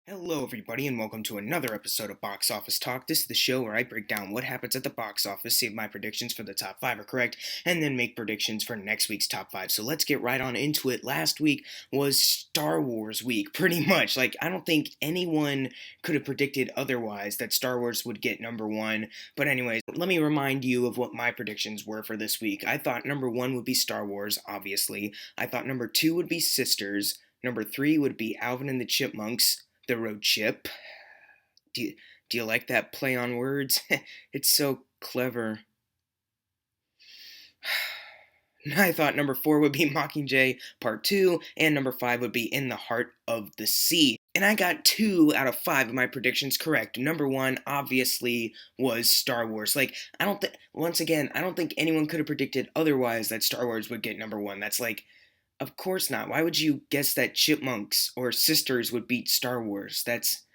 Hello, everybody, and welcome to another episode of Box Office Talk. This is the show where I break down what happens at the box office, see if my predictions for the top 5 are correct, and then make predictions for next week's top 5. So let's get right on into it. Last week was Star Wars week, pretty much. I don't think anyone could have predicted otherwise that Star Wars would get number 1. But anyways, let me remind you of what my predictions were for this week. I thought number 1 would be Star Wars, obviously. I thought number 2 would be Sisters. Number 3 would be Alvin and the Chipmunks. The road chip. Do you like that play on words? It's so clever. I thought number 4 would be Mockingjay Part 2, and number 5 would be In the Heart of the Sea. And I got 2 out of 5 of my predictions correct. Number 1, obviously, was Star Wars. I don't think anyone could have predicted otherwise that Star Wars would get number 1. Of course not. Why would you guess that Chipmunks or Sisters would beat Star Wars? That's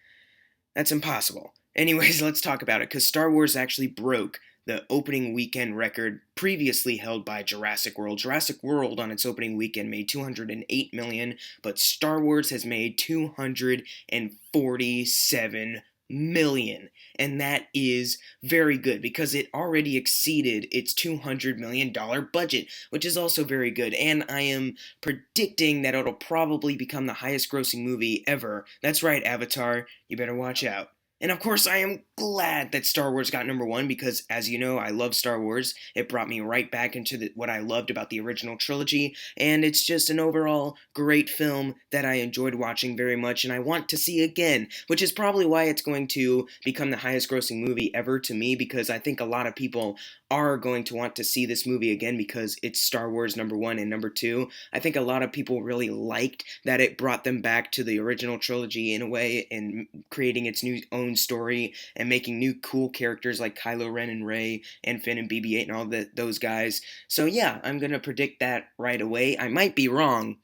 impossible. Anyways, let's talk about it, because Star Wars actually broke the opening weekend record previously held by Jurassic World. Jurassic World on its opening weekend made $208 million, but Star Wars has made $247 million, and that is very good because it already exceeded its $200 million budget, which is also very good, and I am predicting that it'll probably become the highest grossing movie ever. That's right, Avatar, you better watch out. And of course, I am glad that Star Wars got number 1 because, as you know, I love Star Wars. It brought me right back into what I loved about the original trilogy, and it's just an overall great film that I enjoyed watching very much and I want to see again, which is probably why it's going to become the highest grossing movie ever to me, because I think a lot of people are going to want to see this movie again because it's Star Wars number 1 and number 2. I think a lot of people really liked that it brought them back to the original trilogy in a way and creating its new own story and making new cool characters like Kylo Ren and Rey and Finn and BB-8 and all those guys. So yeah, I'm going to predict that right away. I might be wrong,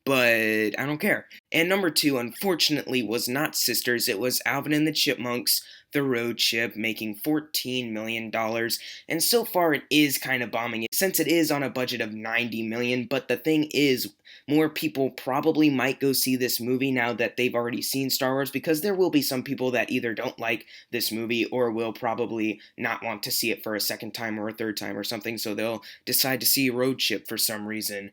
but I don't care. And number 2, unfortunately, was not Sisters. It was Alvin and the Chipmunks, The Road Chip, making $14 million. And so far, it is kind of bombing it, since it is on a budget of $90 million. But the thing is, more people probably might go see this movie now that they've already seen Star Wars, because there will be some people that either don't like this movie or will probably not want to see it for a second time or a third time or something, so they'll decide to see Road Chip for some reason.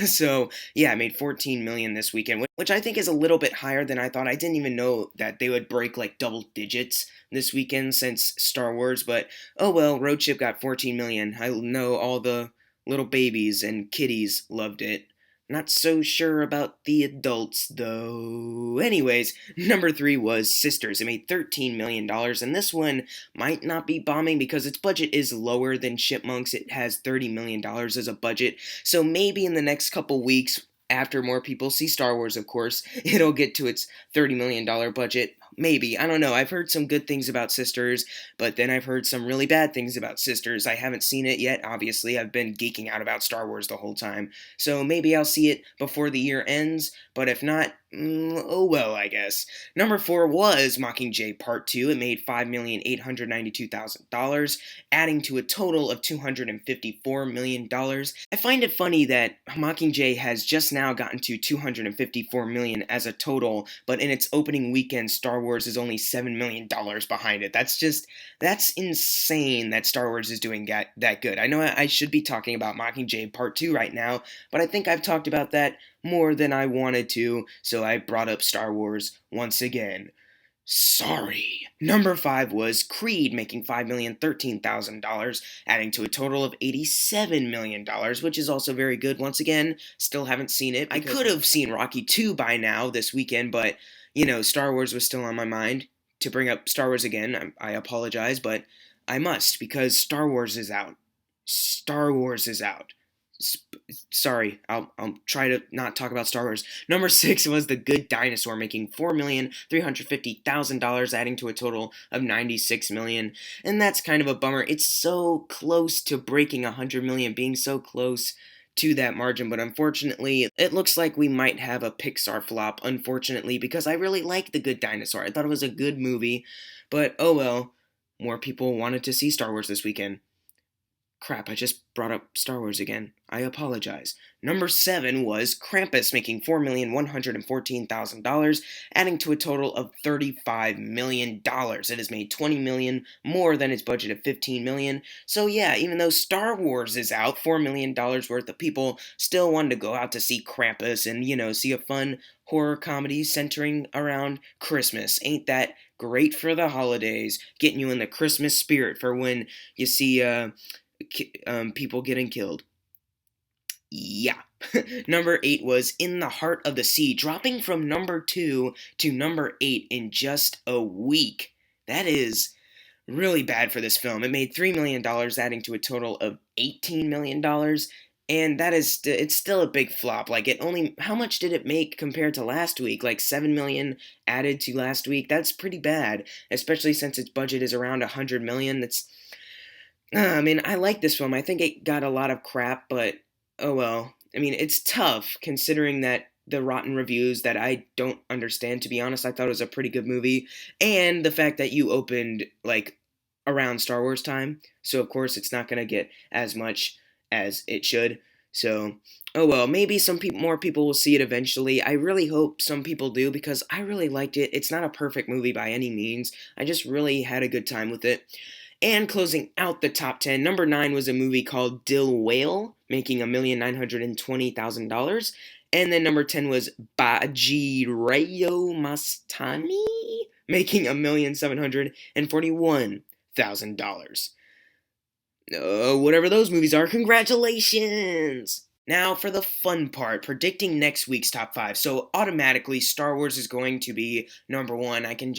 So, yeah, I made $14 million this weekend, which I think is a little bit higher than I thought. I didn't even know that they would break double digits this weekend since Star Wars, but oh well, Road Chip got $14 million. I know all the little babies and kiddies loved it. Not so sure about the adults, though. Anyways, number 3 was Sisters. It made $13 million, and this one might not be bombing because its budget is lower than Chipmunks. It has $30 million as a budget, so maybe in the next couple weeks, after more people see Star Wars, of course, it'll get to its $30 million budget. Maybe. I don't know. I've heard some good things about Sisters, but then I've heard some really bad things about Sisters. I haven't seen it yet, obviously. I've been geeking out about Star Wars the whole time. So maybe I'll see it before the year ends, but if not, oh well, I guess. Number 4 was Mockingjay Part 2. It made $5,892,000, adding to a total of $254 million. I find it funny that Mockingjay has just now gotten to $254 million as a total, but in its opening weekend, Star Wars is only $7 million behind it. That's insane that Star Wars is doing that good. I know I should be talking about Mockingjay Part 2 right now, but I think I've talked about that more than I wanted to, so I brought up Star Wars once again. Sorry. Number 5 was Creed, making $5,013,000, adding to a total of $87 million, which is also very good. Once again, still haven't seen it. I could have seen Rocky 2 by now this weekend, but, Star Wars was still on my mind. To bring up Star Wars again, I apologize, but I must, because Star Wars is out. Star Wars is out. Sorry, I'll try to not talk about Star Wars. Number 6 was The Good Dinosaur, making $4,350,000, adding to a total of $96 million. And that's kind of a bummer. It's so close to breaking $100 million, being so close to that margin, but unfortunately, it looks like we might have a Pixar flop, unfortunately, because I really like The Good Dinosaur. I thought it was a good movie, but oh well, more people wanted to see Star Wars this weekend. Crap, I just brought up Star Wars again. I apologize. Number 7 was Krampus, making $4,114,000, adding to a total of $35 million. It has made $20 million more than its budget of $15 million. So yeah, even though Star Wars is out, $4 million worth of people still wanted to go out to see Krampus and, see a fun horror comedy centering around Christmas. Ain't that great for the holidays? Getting you in the Christmas spirit for when you see, people getting killed. Yeah. Number 8 was In the Heart of the Sea, dropping from number 2 to number 8 in just a week. That is really bad for this film. It made $3 million, adding to a total of $18 million. And that is, it's still a big flop. How much did it make compared to last week? Like $7 million added to last week? That's pretty bad, especially since its budget is around $100 million. I like this film. I think it got a lot of crap, but oh well. It's tough considering that the rotten reviews that I don't understand, to be honest. I thought it was a pretty good movie. And the fact that you opened, around Star Wars time. So, of course, it's not going to get as much as it should. So, oh well. Maybe more people will see it eventually. I really hope some people do because I really liked it. It's not a perfect movie by any means. I just really had a good time with it. And closing out the top 10, number 9 was a movie called Dilwale, making $1,920,000. And then number 10 was Bajirayo Mastani, making $1,741,000. Whatever those movies are, congratulations! Now for the fun part, predicting next week's top 5. So automatically, Star Wars is going to be number 1. I can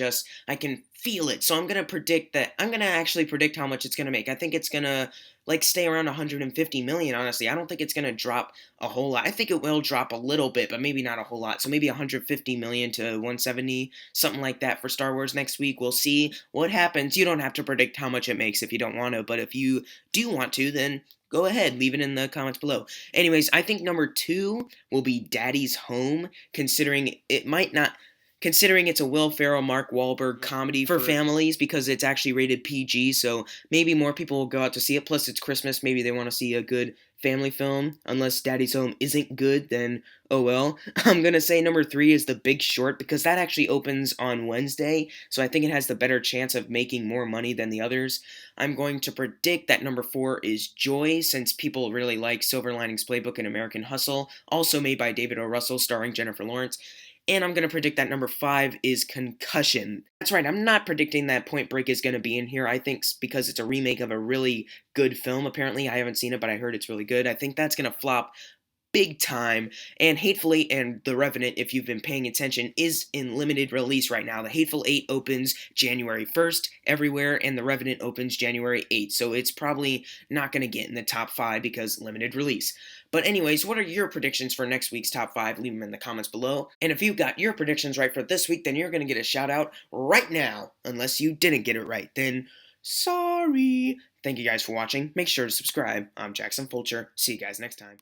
feel it. So I'm going to actually predict how much it's going to make. I think it's going to, stay around 150 million, honestly. I don't think it's going to drop a whole lot. I think it will drop a little bit, but maybe not a whole lot. So maybe 150 million to 170, something like that for Star Wars next week. We'll see what happens. You don't have to predict how much it makes if you don't want to, but if you do want to, then go ahead, leave it in the comments below. Anyways, I think number 2 will be Daddy's Home, considering it's a Will Ferrell, Mark Wahlberg comedy for families because it's actually rated PG, so maybe more people will go out to see it. Plus, it's Christmas. Maybe they want to see a good family film. Unless Daddy's Home isn't good, then oh well. I'm going to say number 3 is The Big Short because that actually opens on Wednesday, so I think it has the better chance of making more money than the others. I'm going to predict that number 4 is Joy, since people really like Silver Linings Playbook and American Hustle, also made by David O. Russell, starring Jennifer Lawrence. And I'm going to predict that number 5 is Concussion. That's right, I'm not predicting that Point Break is going to be in here. I think because it's a remake of a really good film, apparently. I haven't seen it, but I heard it's really good. I think that's going to flop big time. And Hateful and The Revenant, if you've been paying attention, is in limited release right now. The Hateful Eight opens January 1st everywhere, and The Revenant opens January 8th. So it's probably not going to get in the top 5 because limited release. But anyways, what are your predictions for next week's top 5? Leave them in the comments below. And if you got your predictions right for this week, then you're going to get a shout out right now. Unless you didn't get it right, then sorry. Thank you guys for watching. Make sure to subscribe. I'm Jackson Fulcher. See you guys next time.